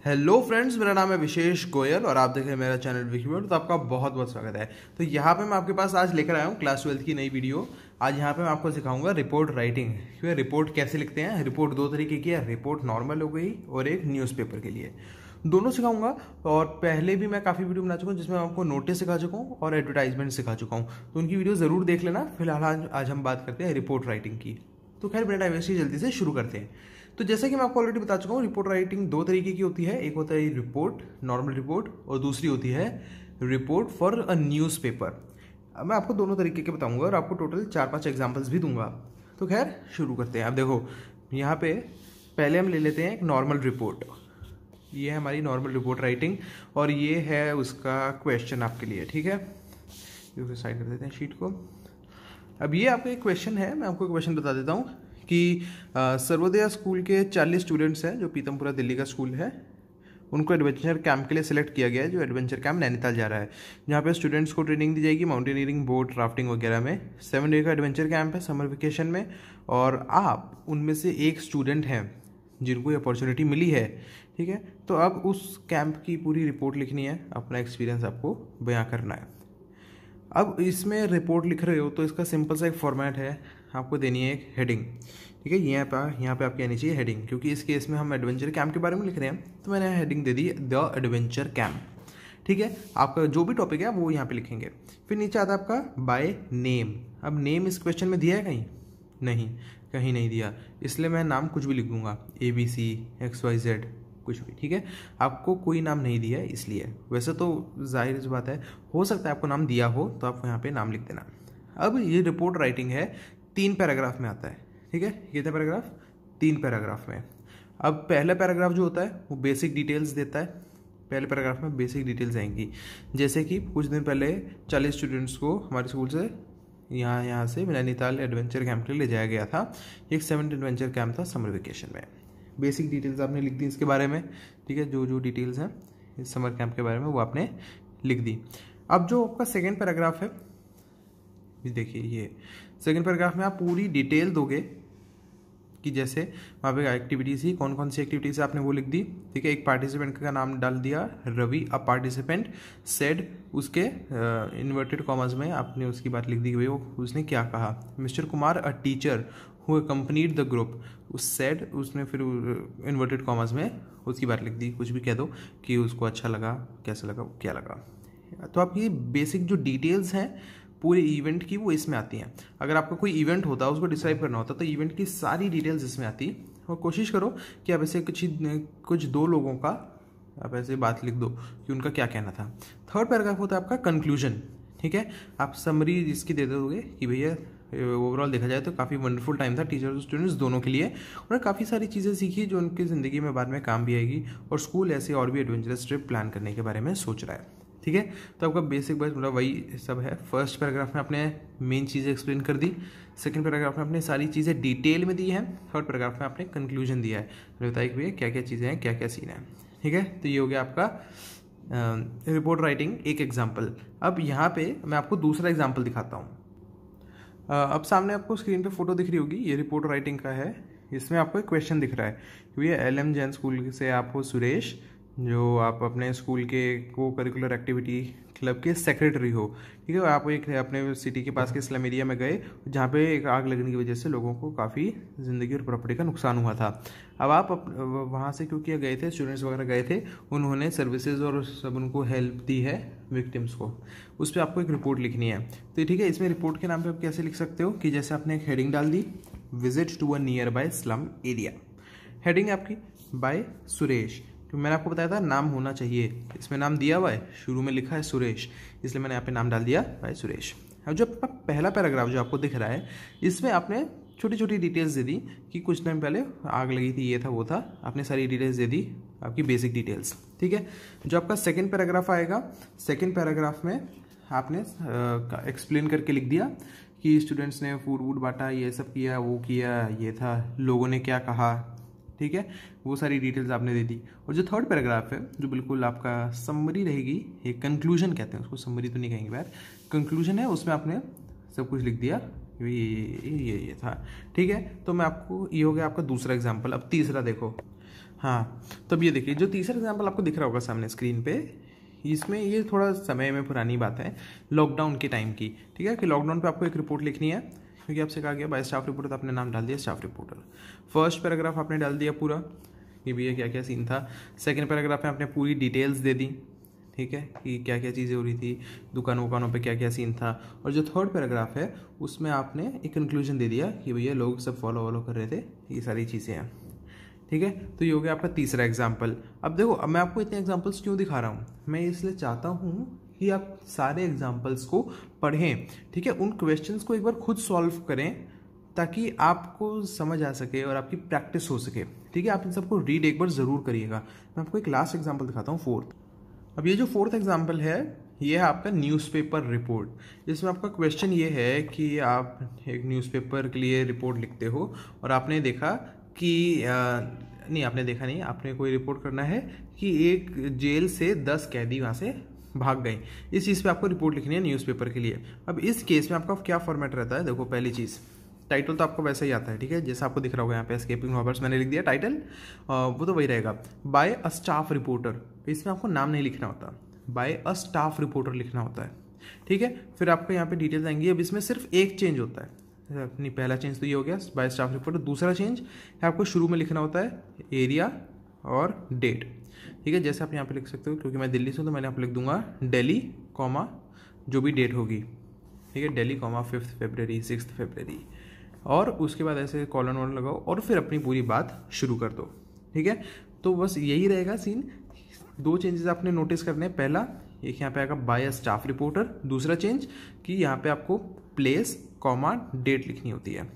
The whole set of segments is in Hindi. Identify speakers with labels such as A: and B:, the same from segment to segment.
A: हेलो फ्रेंड्स, मेरा नाम है विशेष गोयल और आप देख रहे हैं मेरा चैनल विकीवर्ड। तो आपका बहुत बहुत स्वागत है। तो यहाँ पे मैं आपके पास आज लेकर आया हूँ क्लास 12 की नई वीडियो। आज यहाँ पे मैं आपको सिखाऊंगा रिपोर्ट राइटिंग। क्योंकि रिपोर्ट कैसे लिखते हैं। रिपोर्ट दो तरीके की है, रिपोर्ट नॉर्मल हो गई और एक न्यूज़पेपर के लिए, दोनों सिखाऊंगा। और पहले भी मैं काफ़ी वीडियो बना चुका हूँ जिसमें मैं आपको नोटिस सिखा चुका हूँ और एडवर्टाइजमेंट सिखा चुका हूँ, तो उनकी वीडियो ज़रूर देख लेना। फिलहाल आज हम बात करते हैं रिपोर्ट राइटिंग की। तो खैर बिना टाइम वेस्ट जल्दी से शुरू करते हैं। तो जैसा कि मैं आपको ऑलरेडी बता चुका हूँ, रिपोर्ट राइटिंग दो तरीके की होती है। एक होता है रिपोर्ट, नॉर्मल रिपोर्ट, और दूसरी होती है रिपोर्ट फॉर अ न्यूज़पेपर। अब मैं आपको दोनों तरीके के बताऊंगा और आपको टोटल 4-5 एग्जांपल्स भी दूंगा। तो खैर शुरू करते हैं। अब देखो यहाँ पे पहले हम ले लेते हैं एक नॉर्मल रिपोर्ट। ये है हमारी नॉर्मल रिपोर्ट राइटिंग और ये है उसका क्वेश्चन आपके लिए। ठीक है, ये साइड कर देते हैं शीट को। अब ये आपका एक क्वेश्चन है, मैं आपको क्वेश्चन बता देता हूँ कि सर्वोदय स्कूल के 40 स्टूडेंट्स हैं जो पीतमपुरा दिल्ली का स्कूल है। उनको एडवेंचर कैंप के लिए सिलेक्ट किया गया है, जो एडवेंचर कैंप नैनीताल जा रहा है, जहाँ पे स्टूडेंट्स को ट्रेनिंग दी जाएगी माउंटेनियरिंग, बोट राफ्टिंग वगैरह में। 7 डे का एडवेंचर कैंप है समर वेकेशन में, और आप उनमें से एक स्टूडेंट हैं जिनको ये अपॉर्चुनिटी मिली है। ठीक है, तो अब उस कैंप की पूरी रिपोर्ट लिखनी है, अपना एक्सपीरियंस आपको बयां करना है। अब इसमें रिपोर्ट लिख रहे हो तो इसका सिंपल सा एक फॉर्मेट है, आपको देनी है एक हेडिंग। ठीक है, यहाँ पे आपकी आनी चाहिए हेडिंग, क्योंकि इस केस में हम एडवेंचर कैंप के बारे में लिख रहे हैं, तो मैंने heading they the the adventure camp. ठीक है, आपका जो भी टॉपिक है वो यहाँ पे लिखेंगे। फिर नीचे आता है आपका बाय नेम। अब नेम इस क्वेश्चन में दिया है कहीं नहीं, कहीं नहीं दिया, इसलिए मैं नाम कुछ भी लिख दूंगा, ABC XYZ कुछ भी। ठीक है, आपको कोई नाम नहीं दिया है इसलिए। वैसे तो जाहिर सी बात है, हो सकता है आपको नाम दिया हो, तो आप यहाँ पे नाम लिख देना। अब ये रिपोर्ट राइटिंग है, 3 पैराग्राफ में आता है। ठीक है, ये था पैराग्राफ, 3 पैराग्राफ में। अब पहला पैराग्राफ जो होता है वो बेसिक डिटेल्स देता है। पहले पैराग्राफ में बेसिक डिटेल्स आएंगी, जैसे कि कुछ दिन पहले 40 स्टूडेंट्स को हमारे स्कूल से यहाँ से नैनीताल एडवेंचर कैंप के लिए ले जाया गया था। एक 7 एडवेंचर कैंप था समर वेकेशन में। बेसिक डिटेल्स आपने लिख दी इसके बारे में। ठीक है, जो जो डिटेल्स हैं इस समर कैंप के बारे में वो आपने लिख दी। अब जो आपका सेकेंड पैराग्राफ है, देखिए ये सेकेंड पैराग्राफ में आप पूरी डिटेल दोगे कि जैसे वहाँ पे एक्टिविटीज़ ही कौन कौन सी एक्टिविटीज़ आपने वो लिख दी। ठीक है, एक पार्टिसिपेंट का नाम डाल दिया रवि, अ पार्टिसिपेंट सेड, उसके इन्वर्टेड कॉमर्स में आपने उसकी बात लिख दी कि भाई वो उसने क्या कहा। Mister Kumar a teacher who accompanied the group, उस सेड उसने फिर इन्वर्टेड कॉमर्स में उसकी बात लिख दी। कुछ भी कह दो कि उसको अच्छा लगा, कैसा लगा, क्या लगा। तो आपकी बेसिक जो डिटेल्स हैं पूरे इवेंट की वो इसमें आती हैं। अगर आपका कोई इवेंट होता है उसको डिस्क्राइब करना होता तो इवेंट की सारी डिटेल्स इसमें आती। और कोशिश करो कि आप ऐसे कुछ 2 लोगों का आप ऐसे बात लिख दो कि उनका क्या कहना था। थर्ड पैराग्राफ होता है आपका कंक्लूजन। ठीक है, आप समरी इसकी दे दोगे कि भैया ओवरऑल देखा जाए तो काफ़ी वंडरफुल टाइम था टीचर्स और स्टूडेंट्स दोनों के लिए। उन्होंने काफ़ी सारी चीज़ें सीखी जो उनकी ज़िंदगी में बाद में काम भी आएगी, और स्कूल ऐसे और भी एडवेंचरस ट्रिप प्लान करने के बारे में सोच रहा है। ठीक है, तो आपका बेसिक बस मतलब वही सब है। फर्स्ट पैराग्राफ में आपने मेन चीज़ें एक्सप्लेन कर दी, सेकंड पैराग्राफ में आपने सारी चीज़ें डिटेल में दी हैं, थर्ड पैराग्राफ में आपने कंक्लूजन दिया है, बताइए कि भैया क्या क्या चीज़ें हैं, क्या क्या सीन है। ठीक है, तो ये हो गया आपका रिपोर्ट राइटिंग एक एग्जाम्पल। अब यहाँ पे मैं आपको दूसरा एग्जाम्पल दिखाता हूँ। अब सामने आपको स्क्रीन पे फोटो दिख रही होगी, ये रिपोर्ट राइटिंग का है। इसमें आपको एक क्वेश्चन दिख रहा है कि भैया LM जैन स्कूल से आप हो सुरेश, जो आप अपने स्कूल के को करिकुलर एक्टिविटी क्लब के सेक्रेटरी हो। ठीक है, आप एक अपने सिटी के पास के स्लम एरिया में गए जहाँ पे एक आग लगने की वजह से लोगों को काफ़ी ज़िंदगी और प्रॉपर्टी का नुकसान हुआ था। अब आप वहाँ से क्योंकि गए थे, स्टूडेंट्स वगैरह गए थे, उन्होंने सर्विसेज और सब उनको हेल्प दी है विक्टिम्स को, उस पर आपको एक रिपोर्ट लिखनी है। तो ठीक है, इसमें रिपोर्ट के नाम पर आप कैसे लिख सकते हो कि जैसे आपने एक हेडिंग डाल दी, visit to a nearby slum area. Heading आपकी बाय सुरेश, तो मैंने आपको बताया था नाम होना चाहिए, इसमें नाम दिया हुआ है, शुरू में लिखा है सुरेश, इसलिए मैंने यहाँ पे नाम डाल दिया बाय सुरेश। अब जो आपका पहला पैराग्राफ जो आपको दिख रहा है, इसमें आपने छोटी छोटी डिटेल्स दे दी कि कुछ टाइम पहले आग लगी थी, ये था वो था, आपने सारी डिटेल्स दे दी, आपकी बेसिक डिटेल्स। ठीक है, जो आपका सेकेंड पैराग्राफ आएगा, सेकेंड पैराग्राफ में आपने एक्सप्लेन करके लिख दिया कि स्टूडेंट्स ने फूड वूड बांटा, ये सब किया, वो किया, ये था, लोगों ने क्या कहा। ठीक है, वो सारी डिटेल्स आपने दे दी। और जो थर्ड पैराग्राफ है जो बिल्कुल आपका समरी रहेगी, एक कंक्लूजन कहते हैं उसको, समरी तो नहीं कहेंगे यार, कंक्लूजन है, उसमें आपने सब कुछ लिख दिया ये था। ठीक है, तो मैं आपको, ये हो गया आपका दूसरा एग्जाम्पल। अब तीसरा देखो, हाँ, तो अब ये देखिए जो तीसरा एग्जाम्पल आपको दिख रहा होगा सामने स्क्रीन पे, इसमें ये थोड़ा समय में पुरानी बात है, लॉकडाउन के टाइम की। ठीक है, कि लॉकडाउन पे आपको एक रिपोर्ट लिखनी है, क्योंकि आपसे कहा गया बाय स्टाफ रिपोर्टर, तो आपने नाम डाल दिया स्टाफ रिपोर्टर। फर्स्ट पैराग्राफ आपने डाल दिया पूरा कि भैया क्या क्या सीन था। सेकंड पैराग्राफ में आपने पूरी डिटेल्स दे दी, ठीक है, कि क्या क्या चीज़ें हो रही थी, दुकानों पे क्या क्या सीन था। और जो थर्ड पैराग्राफ है उसमें आपने एक कंक्लूजन दे दिया कि भैया लोग सब फॉलो कर रहे थे, ये सारी चीज़ें हैं। ठीक है, तो ये हो गया आपका तीसरा एग्जाम्पल। अब देखो, अब मैं आपको इतने एग्जाम्पल्स क्यों दिखा रहा हूँ, मैं इसलिए चाहता हूँ कि आप सारे एग्जाम्पल्स को पढ़ें। ठीक है, उन क्वेश्चंस को एक बार खुद सॉल्व करें ताकि आपको समझ आ सके और आपकी प्रैक्टिस हो सके। ठीक है, आप इन सबको रीड एक बार ज़रूर करिएगा। मैं आपको एक लास्ट एग्जाम्पल दिखाता हूँ, फोर्थ। अब ये जो फोर्थ एग्जाम्पल है ये है आपका न्यूज़पेपर रिपोर्ट। इसमें आपका क्वेश्चन ये है कि आप एक न्यूज़पेपर के लिए रिपोर्ट लिखते हो और आपने देखा कि नहीं, आपने देखा नहीं, आपने कोई रिपोर्ट करना है कि एक जेल से 10 कैदी वहाँ से भाग गए। इस चीज़ पे आपको रिपोर्ट लिखनी है न्यूज़पेपर के लिए। अब इस केस में आपका क्या फॉर्मेट रहता है, देखो पहली चीज़, टाइटल तो आपको वैसे ही आता है। ठीक है, जैसा आपको दिख रहा होगा यहाँ पे एस्केपिंग रॉबर्स मैंने लिख दिया टाइटल, वो तो वही रहेगा। बाय अ स्टाफ रिपोर्टर, इसमें आपको नाम नहीं लिखना होता, बाय अ स्टाफ रिपोर्टर लिखना होता है। ठीक है, फिर आपको यहाँ पे डिटेल्स आएंगी। अब इसमें सिर्फ एक चेंज होता है, अपनी पहला चेंज तो ये हो गया बाय स्टाफ रिपोर्टर। दूसरा चेंज है आपको शुरू में लिखना होता है एरिया और डेट। ठीक है, जैसे आप यहाँ पे लिख सकते हो, क्योंकि मैं दिल्ली से हूँ तो मैंने यहाँ पे लिख दूंगा दिल्ली कॉमा जो भी डेट होगी। ठीक है, दिल्ली कॉमा 5 फरवरी 6 फरवरी, और उसके बाद ऐसे कॉलन वॉलन लगाओ और फिर अपनी पूरी बात शुरू कर दो। ठीक है, तो बस यही रहेगा सीन। दो चेंजेस आपने नोटिस करने हैं, पहला एक यहाँ पे आएगा बाय अ स्टाफ रिपोर्टर, दूसरा चेंज कि यहाँ पे आपको प्लेस कॉमा डेट लिखनी होती है।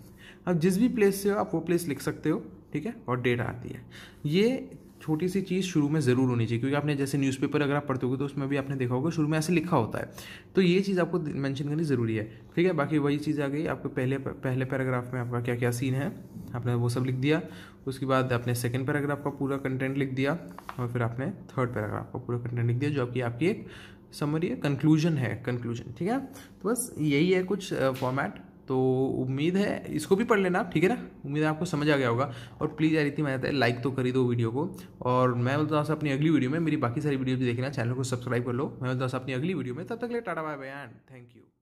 A: अब जिस भी प्लेस से हो आप वो प्लेस लिख सकते हो, ठीक है, और डेट आती है। ये छोटी सी चीज़ शुरू में ज़रूर होनी चाहिए, क्योंकि आपने जैसे न्यूज़पेपर अगर आप पढ़ते होगे तो उसमें भी आपने देखा होगा शुरू में ऐसे लिखा होता है, तो ये चीज़ आपको मेंशन करनी ज़रूरी है। ठीक है, बाकी वही चीज़ आ गई आपको पहले पैराग्राफ में आपका क्या क्या सीन है आपने वो सब लिख दिया। उसके बाद आपने सेकंड पैराग्राफ का पूरा कंटेंट लिख दिया और फिर आपने थर्ड पैराग्राफ का पूरा कंटेंट लिख दिया, जो आपकी एक समरी है, कंक्लूजन है, कंक्लूजन। ठीक है, तो बस यही है कुछ फॉर्मेट। तो उम्मीद है इसको भी पढ़ लेना, ठीक है ना, उम्मीद है आपको समझ आ गया होगा। और प्लीज़ यार इतनी मेहनत है, लाइक तो कर ही दो वीडियो को। और मैं बोलता हूँ अपनी अगली वीडियो में, मेरी बाकी सारी वीडियो भी देखना, चैनल को सब्सक्राइब कर लो। मैं बोलता हूँ अपनी अगली वीडियो में, तब तक के लिए tata bye bye and thank you.